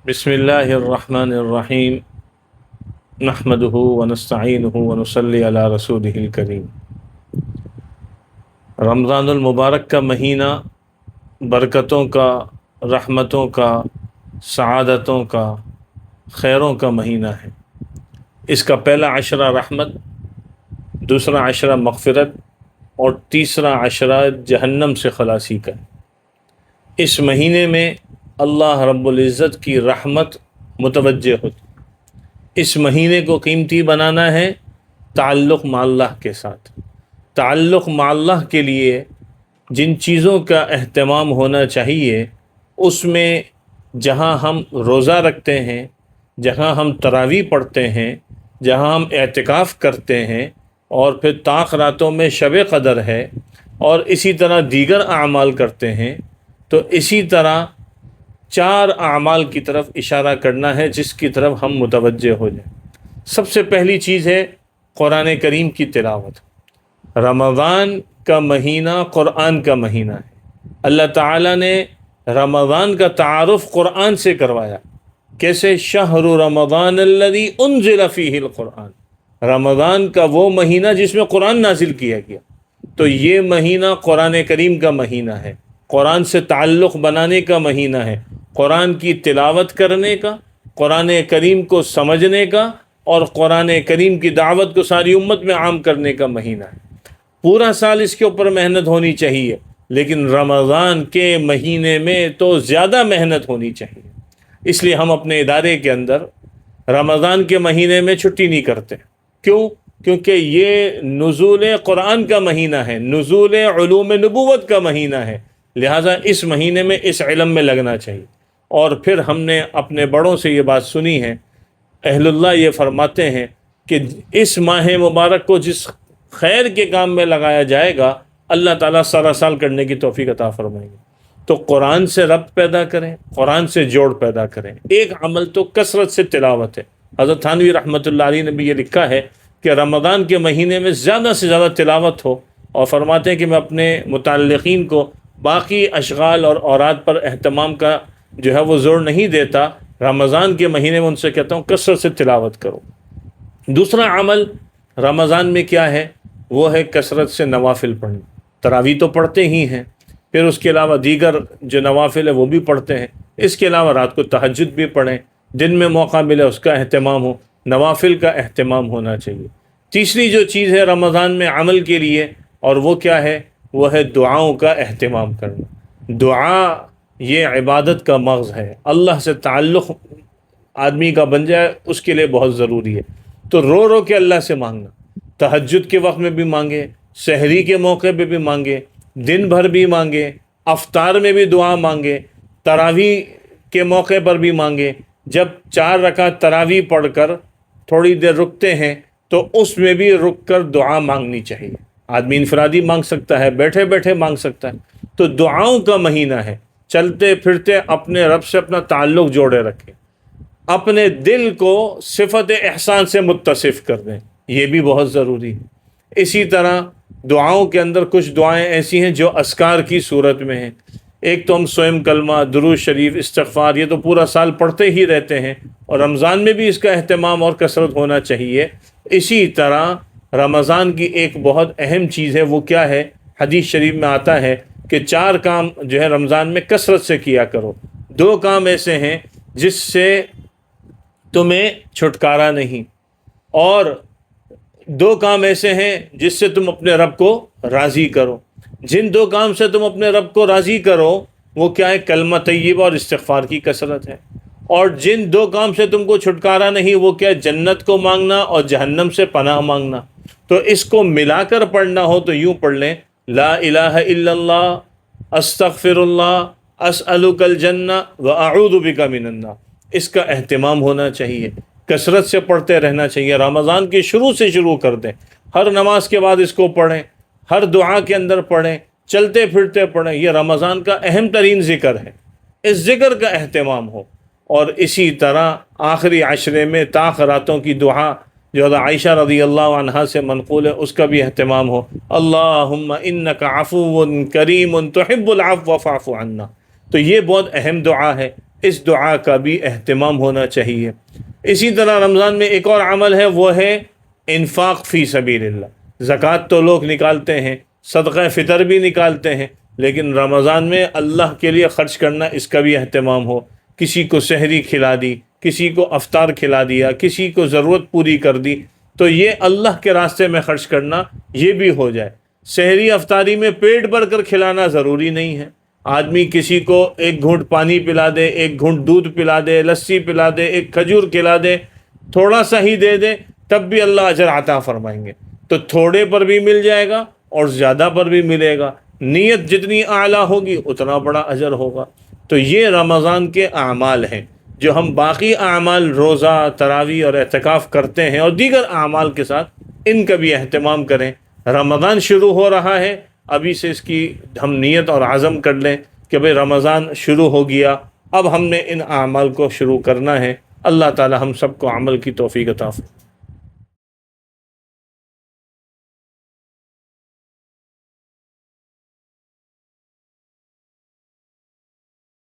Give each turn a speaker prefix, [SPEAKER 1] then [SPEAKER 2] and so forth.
[SPEAKER 1] بسم اللہ الرحمن الرحیم نحمدہ ونستعینہ ونصلی علی رسولہ الکریم۔ رمضان المبارک کا مہینہ برکتوں کا، رحمتوں کا، سعادتوں کا، خیروں کا مہینہ ہے۔ اس کا پہلا عشرہ رحمت، دوسرا عشرہ مغفرت اور تیسرا عشرہ جہنم سے خلاصی کا ہے۔ اس مہینے میں اللہ رب العزت کی رحمت متوجہ ہوتی۔ اس مہینے کو قیمتی بنانا ہے تعلق مع اللہ کے ساتھ۔ تعلق مع اللہ کے لیے جن چیزوں کا اہتمام ہونا چاہیے، اس میں جہاں ہم روزہ رکھتے ہیں، جہاں ہم تراویح پڑھتے ہیں، جہاں ہم اعتکاف کرتے ہیں، اور پھر طاق راتوں میں شب قدر ہے، اور اسی طرح دیگر اعمال کرتے ہیں، تو اسی طرح 4 اعمال کی طرف اشارہ کرنا ہے جس کی طرف ہم متوجہ ہو جائیں۔ سب سے پہلی چیز ہے قرآن کریم کی تلاوت۔ رمضان کا مہینہ قرآن کا مہینہ ہے۔ اللہ تعالیٰ نے رمضان کا تعارف قرآن سے کروایا۔ کیسے؟ شہر رمضان الذی انزل فیہ القرآن، رمضان کا وہ مہینہ جس میں قرآن نازل کیا گیا۔ تو یہ مہینہ قرآن کریم کا مہینہ ہے، قرآن سے تعلق بنانے کا مہینہ ہے، قرآن کی تلاوت کرنے کا، قرآن کریم کو سمجھنے کا، اور قرآن کریم کی دعوت کو ساری امت میں عام کرنے کا مہینہ ہے۔ پورا سال اس کے اوپر محنت ہونی چاہیے، لیکن رمضان کے مہینے میں تو زیادہ محنت ہونی چاہیے۔ اس لیے ہم اپنے ادارے کے اندر رمضان کے مہینے میں چھٹی نہیں کرتے۔ کیوں؟ کیونکہ یہ نزول قرآن کا مہینہ ہے، نزول علوم نبوت کا مہینہ ہے، لہٰذا اس مہینے میں اس علم میں لگنا چاہیے۔ اور پھر ہم نے اپنے بڑوں سے یہ بات سنی ہے، اہل اللہ یہ فرماتے ہیں کہ اس ماہ مبارک کو جس خیر کے کام میں لگایا جائے گا، اللہ تعالیٰ سارا سال کرنے کی توفیق عطا فرمائیں گے۔ تو قرآن سے ربط پیدا کریں، قرآن سے جوڑ پیدا کریں۔ ایک عمل تو کثرت سے تلاوت ہے۔ حضرت تھانوی رحمۃ اللہ علیہ نے بھی یہ لکھا ہے کہ رمضان کے مہینے میں زیادہ سے زیادہ تلاوت ہو، اور فرماتے ہیں کہ میں اپنے متعلقین کو باقی اشغال اور اوراد پر اہتمام کا جو ہے وہ زور نہیں دیتا، رمضان کے مہینے میں ان سے کہتا ہوں کثرت سے تلاوت کرو۔ دوسرا عمل رمضان میں کیا ہے؟ وہ ہے کثرت سے نوافل پڑھنا۔ تراویح تو پڑھتے ہی ہیں، پھر اس کے علاوہ دیگر جو نوافل ہے وہ بھی پڑھتے ہیں۔ اس کے علاوہ رات کو تہجد بھی پڑھیں، دن میں موقع ملے اس کا اہتمام ہو، نوافل کا اہتمام ہونا چاہیے۔ تیسری جو چیز ہے رمضان میں عمل کے لیے، اور وہ کیا ہے؟ وہ ہے دعاؤں کا اہتمام کرنا۔ دعا یہ عبادت کا مغز ہے، اللہ سے تعلق آدمی کا بن جائے اس کے لیے بہت ضروری ہے۔ تو رو رو کے اللہ سے مانگنا، تہجد کے وقت میں بھی مانگے، سحری کے موقع پہ بھی مانگے، دن بھر بھی مانگے، افطار میں بھی دعا مانگے، تراویح کے موقع پر بھی مانگے۔ جب 4 رکعت تراویح پڑھ کر تھوڑی دیر رکتے ہیں تو اس میں بھی رک کر دعا مانگنی چاہیے۔ آدمی انفرادی مانگ سکتا ہے، بیٹھے بیٹھے مانگ سکتا ہے۔ تو دعاؤں کا مہینہ ہے، چلتے پھرتے اپنے رب سے اپنا تعلق جوڑے رکھیں، اپنے دل کو صفت احسان سے متصف کر دیں، یہ بھی بہت ضروری ہے۔ اسی طرح دعاؤں کے اندر کچھ دعائیں ایسی ہیں جو اذکار کی صورت میں ہیں۔ ایک تو ہم سوئم کلمہ، درود شریف، استغفار، یہ تو پورا سال پڑھتے ہی رہتے ہیں، اور رمضان میں بھی اس کا اہتمام اور کثرت ہونا چاہیے۔ اسی طرح رمضان کی ایک بہت اہم چیز ہے، وہ کیا ہے؟ حدیث شریف میں آتا ہے کہ 4 کام جو ہے رمضان میں کثرت سے کیا کرو۔ 2 کام ایسے ہیں جس سے تمہیں چھٹکارا نہیں، اور 2 کام ایسے ہیں جس سے تم اپنے رب کو راضی کرو۔ جن 2 کام سے تم اپنے رب کو راضی کرو وہ کیا ہے؟ کلمہ طیبہ اور استغفار کی کثرت ہے۔ اور جن 2 کام سے تم کو چھٹکارا نہیں وہ کیا ہے؟ جنت کو مانگنا اور جہنم سے پناہ مانگنا۔ تو اس کو ملا کر پڑھنا ہو تو یوں پڑھ لیں، لا الہ الا اللہ، استغفر اللہ، اسألک الجنہ واعوذ بک من النار۔ اس کا اہتمام ہونا چاہیے، کثرت سے پڑھتے رہنا چاہیے۔ رمضان کے شروع سے شروع کر دیں، ہر نماز کے بعد اس کو پڑھیں، ہر دعا کے اندر پڑھیں، چلتے پھرتے پڑھیں۔ یہ رمضان کا اہم ترین ذکر ہے، اس ذکر کا اہتمام ہو۔ اور اسی طرح آخری عشرے میں طاق راتوں کی دعا جو حضرت عائشہ رضی اللہ عنہا سے منقول ہے، اس کا بھی اہتمام ہو۔ اللہم انک عفو کریم تحب العفو فاعف عنا۔ تو یہ بہت اہم دعا ہے۔ اس دعا کا بھی اہتمام ہونا چاہیے۔ اسی طرح رمضان میں ایک اور عمل ہے، وہ ہے انفاق فی سبیل اللہ۔ زکوٰۃ تو لوگ نکالتے ہیں، صدقہ فطر بھی نکالتے ہیں، لیکن رمضان میں اللہ کے لیے خرچ کرنا، اس کا بھی اہتمام ہو۔ کسی کو سحری کھلا دی، کسی کو افطار کھلا دیا، کسی کو ضرورت پوری کر دی، تو یہ اللہ کے راستے میں خرچ کرنا یہ بھی ہو جائے۔ سحری افطاری میں پیٹ بھر کر کھلانا ضروری نہیں ہے۔ آدمی کسی کو ایک گھونٹ پانی پلا دے، ایک گھونٹ دودھ پلا دے، لسی پلا دے، ایک کھجور کھلا دے، تھوڑا سا ہی دے دے، تب بھی اللہ اجر عطا فرمائیں گے۔ تو تھوڑے پر بھی مل جائے گا اور زیادہ پر بھی ملے گا۔ نیت جتنی اعلیٰ ہوگی اتنا بڑا اجر ہوگا۔ تو یہ رمضان کے اعمال ہیں جو ہم باقی اعمال روزہ، تراویح اور اعتکاف کرتے ہیں اور دیگر اعمال کے ساتھ ان کا بھی اہتمام کریں۔ رمضان شروع ہو رہا ہے، ابھی سے اس کی ہم نیت اور عزم کر لیں کہ بھئی رمضان شروع ہو گیا، اب ہم نے ان اعمال کو شروع کرنا ہے۔ اللہ تعالی ہم سب کو عمل کی توفیق عطا فرمائے۔